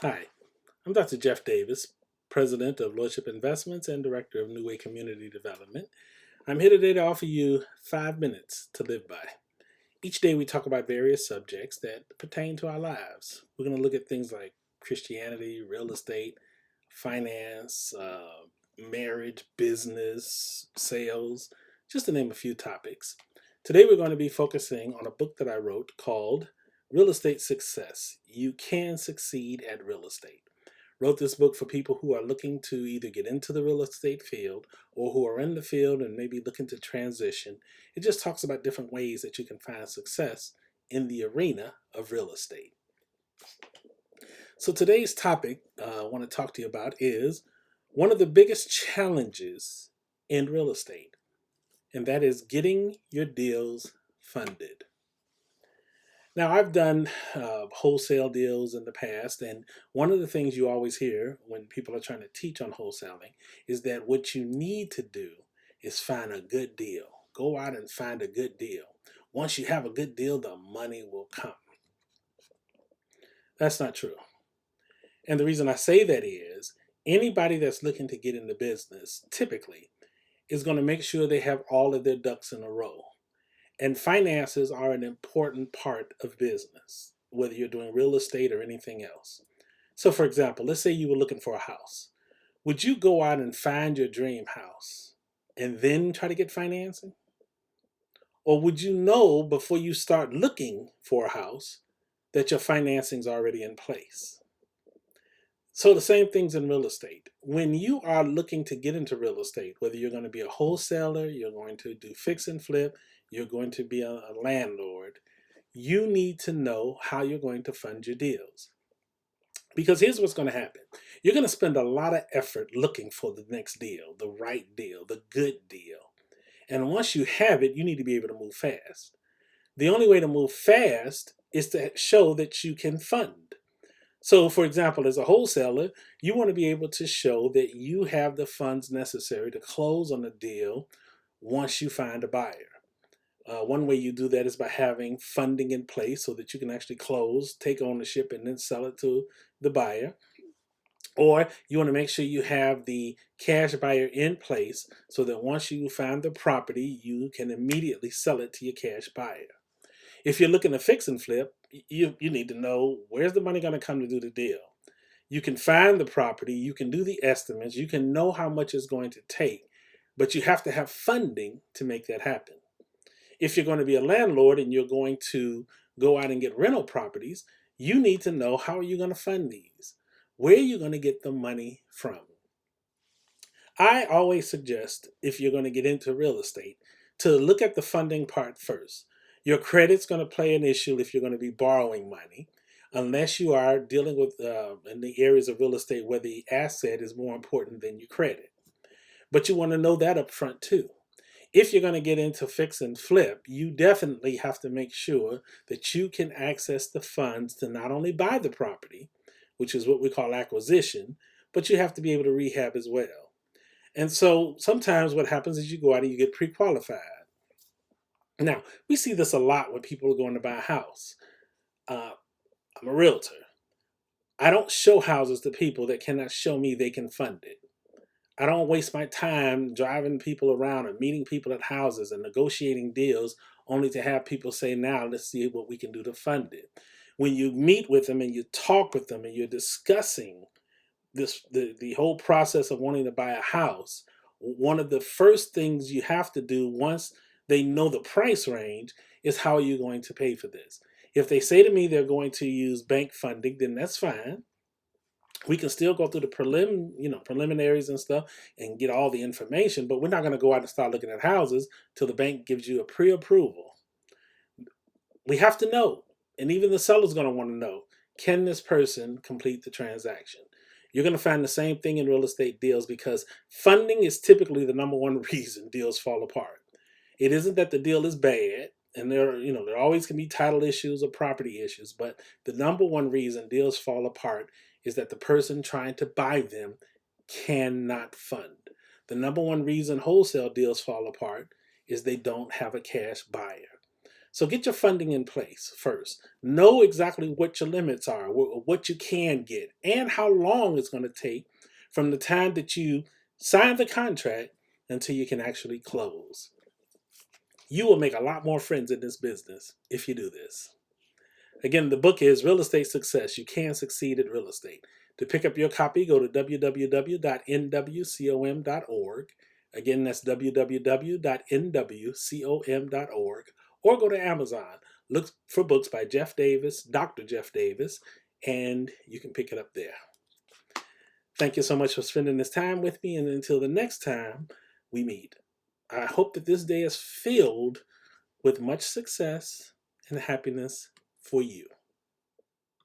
Hi, I'm Dr. Jeff Davis, President of Lordship Investments and Director of New Way Community Development. I'm here today to offer you 5 minutes to live by. Each day we talk about various subjects that pertain to our lives. We're going to look at things like Christianity, real estate, finance, marriage, business, sales, just to name a few topics. Today we're going to be focusing on a book that I wrote called Real Estate Success. You Can Succeed at Real Estate. Wrote this book for people who are looking to either get into the real estate field or who are in the field and maybe looking to transition. It just talks about different ways that you can find success in the arena of real estate. So today's topic I want to talk to you about is one of the biggest challenges in real estate, and that is getting your deals funded. Now, I've done wholesale deals in the past, and one of the things you always hear when people are trying to teach on wholesaling is that what you need to do is find a good deal. Go out and find a good deal. Once you have a good deal, the money will come. That's not true. And the reason I say that is anybody that's looking to get into business typically is going to make sure they have all of their ducks in a row. And finances are an important part of business, whether you're doing real estate or anything else. So, for example, let's say you were looking for a house. Would you go out and find your dream house and then try to get financing? Or would you know before you start looking for a house that your financing's already in place? So the same things in real estate. When you are looking to get into real estate, whether you're going to be a wholesaler, you're going to do fix and flip, you're going to be a landlord, you need to know how you're going to fund your deals. Because here's what's going to happen. You're going to spend a lot of effort looking for the next deal, the right deal, the good deal. And once you have it, you need to be able to move fast. The only way to move fast is to show that you can fund. So, for example, as a wholesaler, you want to be able to show that you have the funds necessary to close on a deal once you find a buyer. One way you do that is by having funding in place so that you can actually close, take ownership, and then sell it to the buyer. Or you want to make sure you have the cash buyer in place so that once you find the property, you can immediately sell it to your cash buyer. If you're looking to fix and flip, you need to know where's the money going to come to do the deal. You can find the property, you can do the estimates, you can know how much it's going to take, but you have to have funding to make that happen. If you're going to be a landlord and you're going to go out and get rental properties, you need to know how are you going to fund these? Where are you going to get the money from? I always suggest, if you're going to get into real estate, to look at the funding part first. Your credit's going to play an issue if you're going to be borrowing money, unless you are dealing with in the areas of real estate where the asset is more important than your credit. But you want to know that up front too. If you're going to get into fix and flip, you definitely have to make sure that you can access the funds to not only buy the property, which is what we call acquisition, but you have to be able to rehab as well. And so sometimes what happens is you go out and you get pre-qualified. Now, we see this a lot when people are going to buy a house. Uh, I'm a realtor. I don't show houses to people that cannot show me they can fund it. I don't waste my time driving people around and meeting people at houses and negotiating deals only to have people say, now let's see what we can do to fund it. When you meet with them and you talk with them and you're discussing the whole process of wanting to buy a house, one of the first things you have to do once they know the price range is how are you going to pay for this. If they say to me they're going to use bank funding, then that's fine. We can still go through the preliminaries and stuff and get all the information, but we're not going to go out and start looking at houses till the bank gives you a pre-approval. We have to know, and even the seller's going to want to know, can this person complete the transaction? You're going to find the same thing in real estate deals because funding is typically the number one reason deals fall apart. It isn't that the deal is bad, and there always can be title issues or property issues, but the number one reason deals fall apart is that the person trying to buy them cannot fund. The number one reason wholesale deals fall apart is they don't have a cash buyer. So get your funding in place first. Know exactly what your limits are, what you can get, and how long it's going to take from the time that you sign the contract until you can actually close. You will make a lot more friends in this business if you do this. Again, the book is Real Estate Success. You can succeed at real estate. To pick up your copy, go to www.nwcom.org. Again, that's www.nwcom.org. Or go to Amazon. Look for books by Jeff Davis, Dr. Jeff Davis, and you can pick it up there. Thank you so much for spending this time with me, and until the next time we meet, I hope that this day is filled with much success and happiness for you.